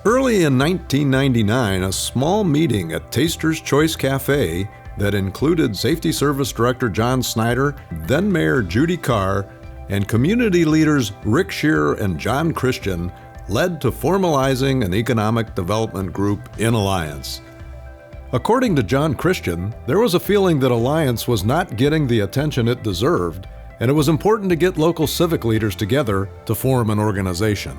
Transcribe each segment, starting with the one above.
Early in 1999, a small meeting at Taster's Choice Cafe that included Safety Service Director John Snyder, then Mayor Judy Carr, and community leaders Rick Shearer and John Christian led to formalizing an economic development group in Alliance. According to John Christian, there was a feeling that Alliance was not getting the attention it deserved, and it was important to get local civic leaders together to form an organization.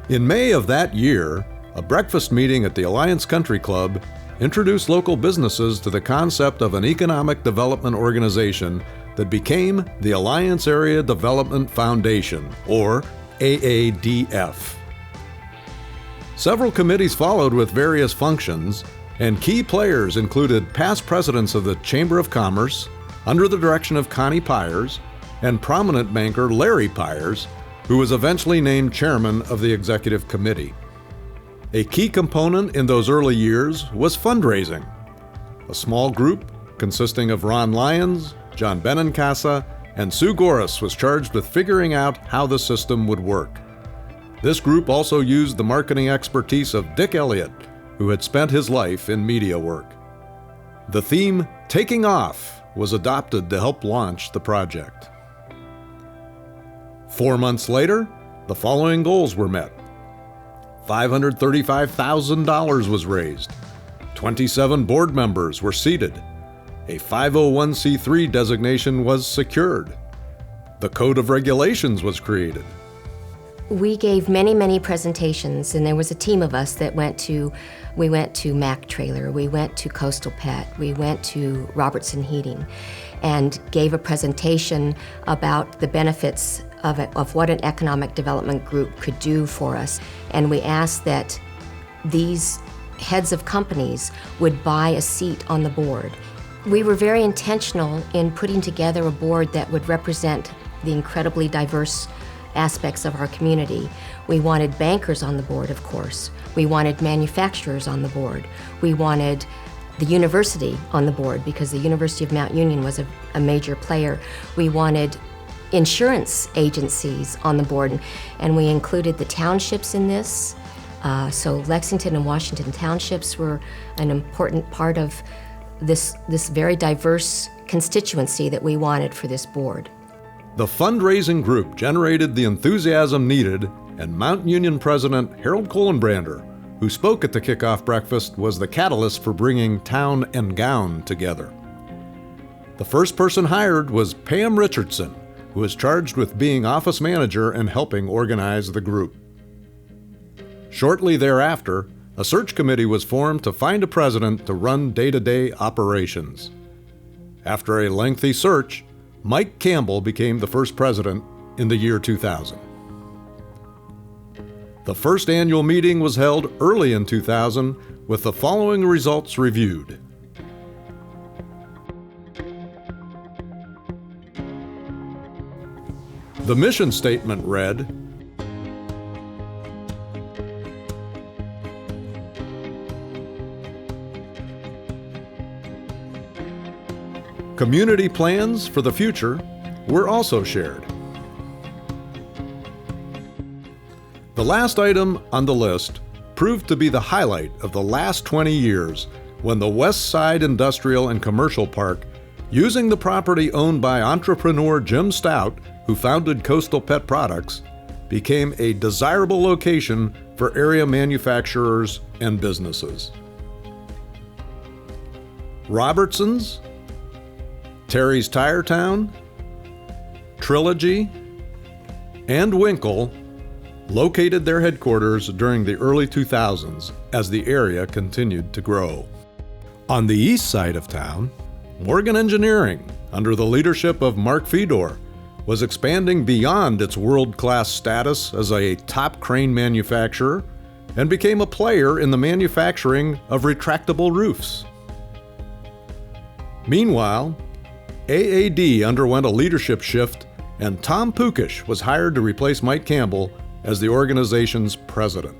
In May of that year, a breakfast meeting at the Alliance Country Club introduced local businesses to the concept of an economic development organization that became the Alliance Area Development Foundation, or AADF. Several committees followed with various functions, and key players included past presidents of the Chamber of Commerce, under the direction of Connie Pyers, and prominent banker Larry Pyers, who was eventually named chairman of the executive committee. A key component in those early years was fundraising. A small group consisting of Ron Lyons, John Benincasa, and Sue Goris was charged with figuring out how the system would work. This group also used the marketing expertise of Dick Elliott, who had spent his life in media work. The theme, "Taking Off," was adopted to help launch the project. 4 months later, the following goals were met. $535,000 was raised. 27 board members were seated. A 501c3 designation was secured. The Code of Regulations was created. We gave many presentations, and there was a team of us that we went to Mac Trailer, we went to Coastal Pet, we went to Robertson Heating, and gave a presentation about the benefits of what an economic development group could do for us. And we asked that these heads of companies would buy a seat on the board. We were very intentional in putting together a board that would represent the incredibly diverse aspects of our community. We wanted bankers on the board, of course. We wanted manufacturers on the board. We wanted the university on the board because the University of Mount Union was a major player. We wanted insurance agencies on the board, and we included the townships in this. So Lexington and Washington townships were an important part of this very diverse constituency that we wanted for this board. The fundraising group generated the enthusiasm needed, and Mount Union President Harold Kohlenbrander, who spoke at the kickoff breakfast, was the catalyst for bringing town and gown together. The first person hired was Pam Richardson, who was charged with being office manager and helping organize the group. Shortly thereafter, a search committee was formed to find a president to run day-to-day operations. After a lengthy search, Mike Campbell became the first president in the year 2000. The first annual meeting was held early in 2000 with the following results reviewed. The mission statement read, community plans for the future were also shared. The last item on the list proved to be the highlight of the last 20 years when the West Side Industrial and Commercial Park, using the property owned by entrepreneur Jim Stout, who founded Coastal Pet Products, became a desirable location for area manufacturers and businesses. Robertson's, Terry's Tire Town, Trilogy, and Winkle located their headquarters during the early 2000s as the area continued to grow. On the east side of town, Morgan Engineering, under the leadership of Mark Fedor, was expanding beyond its world-class status as a top crane manufacturer and became a player in the manufacturing of retractable roofs. Meanwhile, AAD underwent a leadership shift, and Tom Pukish was hired to replace Mike Campbell as the organization's president.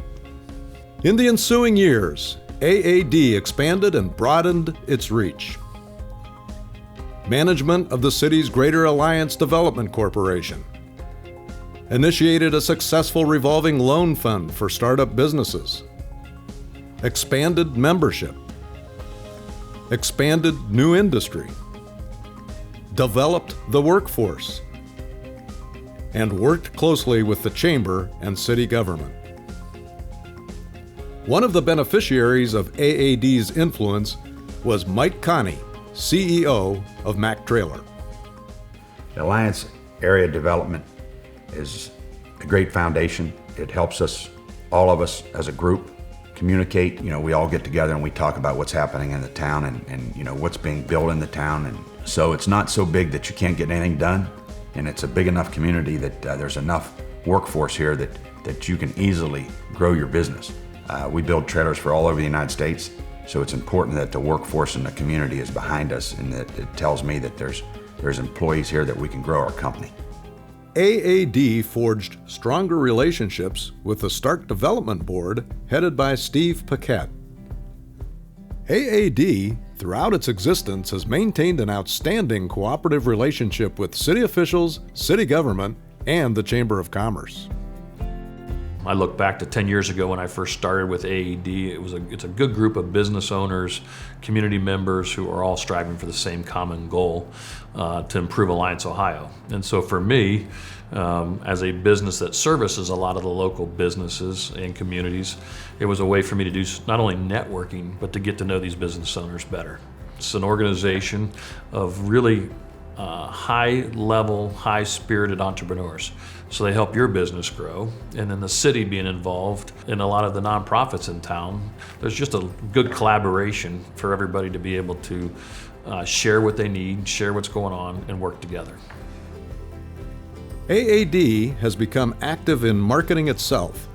In the ensuing years, AAD expanded and broadened its reach. Management of the city's Greater Alliance Development Corporation, initiated a successful revolving loan fund for startup businesses, expanded membership, expanded new industry, developed the workforce, and worked closely with the chamber and city government. One of the beneficiaries of AAD's influence was Mike Connie, CEO of Mack Trailer. The Alliance Area Development is a great foundation. It helps us, all of us as a group, communicate. We all get together and we talk about what's happening in the town and what's being built in the town. And so it's not so big that you can't get anything done. And it's a big enough community that there's enough workforce here that you can easily grow your business. We build trailers for all over the United States, so it's important that the workforce in the community is behind us and that it tells me that there's employees here that we can grow our company. AAD forged stronger relationships with the Stark Development Board headed by Steve Paquette. AAD, throughout its existence, has maintained an outstanding cooperative relationship with city officials, city government, and the Chamber of Commerce. I look back to 10 years ago when I first started with AAD. It's a good group of business owners, community members who are all striving for the same common goal to improve Alliance, Ohio. And so for me, as a business that services a lot of the local businesses and communities, it was a way for me to do not only networking, but to get to know these business owners better. It's an organization of really high-level, high-spirited entrepreneurs. So they help your business grow. And then the city being involved in a lot of the nonprofits in town, there's just a good collaboration for everybody to be able to share what they need, share what's going on, and work together. AAD has become active in marketing itself,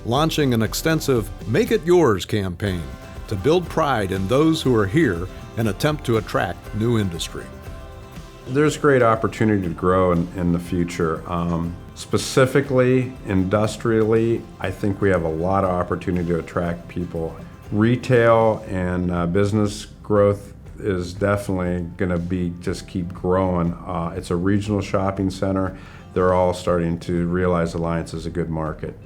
launching an extensive Make It Yours campaign to build pride in those who are here and attempt to attract new industry. There's great opportunity to grow in the future. Specifically, industrially, I think we have a lot of opportunity to attract people. Retail and business growth is definitely going to just keep growing. It's a regional shopping center. They're all starting to realize Alliance is a good market.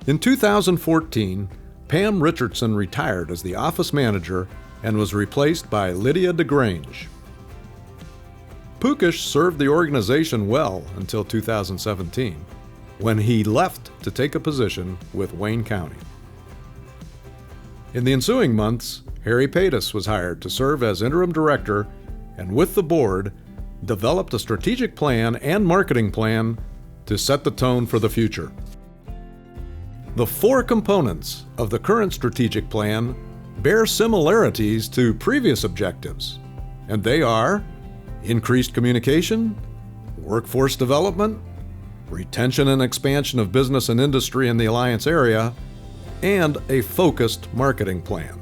In 2014, Pam Richardson retired as the office manager and was replaced by Lydia DeGrange. Pukish served the organization well until 2017, when he left to take a position with Wayne County. In the ensuing months, Harry Paytas was hired to serve as interim director and with the board, developed a strategic plan and marketing plan to set the tone for the future. The 4 components of the current strategic plan bear similarities to previous objectives, and they are increased communication, workforce development, retention and expansion of business and industry in the Alliance area, and a focused marketing plan.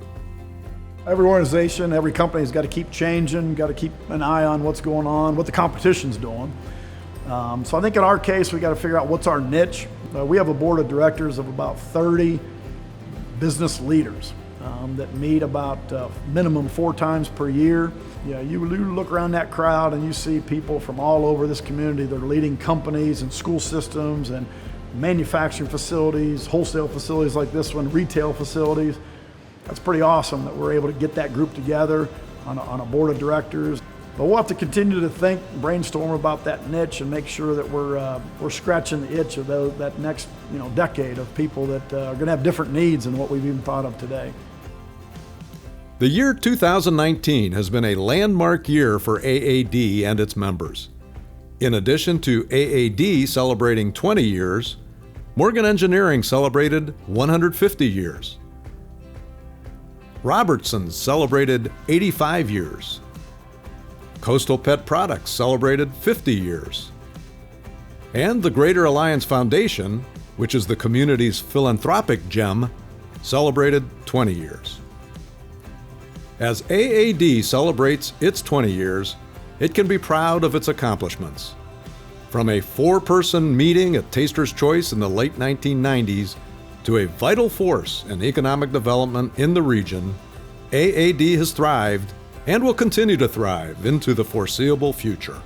Every organization, every company's got to keep changing, got to keep an eye on what's going on, what the competition's doing. So I think in our case, we got to figure out what's our niche. We have a board of directors of about 30 business leaders that meet about minimum 4 times per year. You look around that crowd and you see people from all over this community that are leading companies and school systems and manufacturing facilities, wholesale facilities like this one, retail facilities. That's pretty awesome that we're able to get that group together on a board of directors. But we'll have to continue to think, brainstorm about that niche and make sure that we're scratching the itch of that next decade of people that are going to have different needs than what we've even thought of today. The year 2019 has been a landmark year for AAD and its members. In addition to AAD celebrating 20 years, Morgan Engineering celebrated 150 years. Robertson's celebrated 85 years. Coastal Pet Products celebrated 50 years. And the Greater Alliance Foundation, which is the community's philanthropic gem, celebrated 20 years. As AAD celebrates its 20 years, it can be proud of its accomplishments. From a 4-person meeting at Taster's Choice in the late 1990s to a vital force in economic development in the region, AAD has thrived and will continue to thrive into the foreseeable future.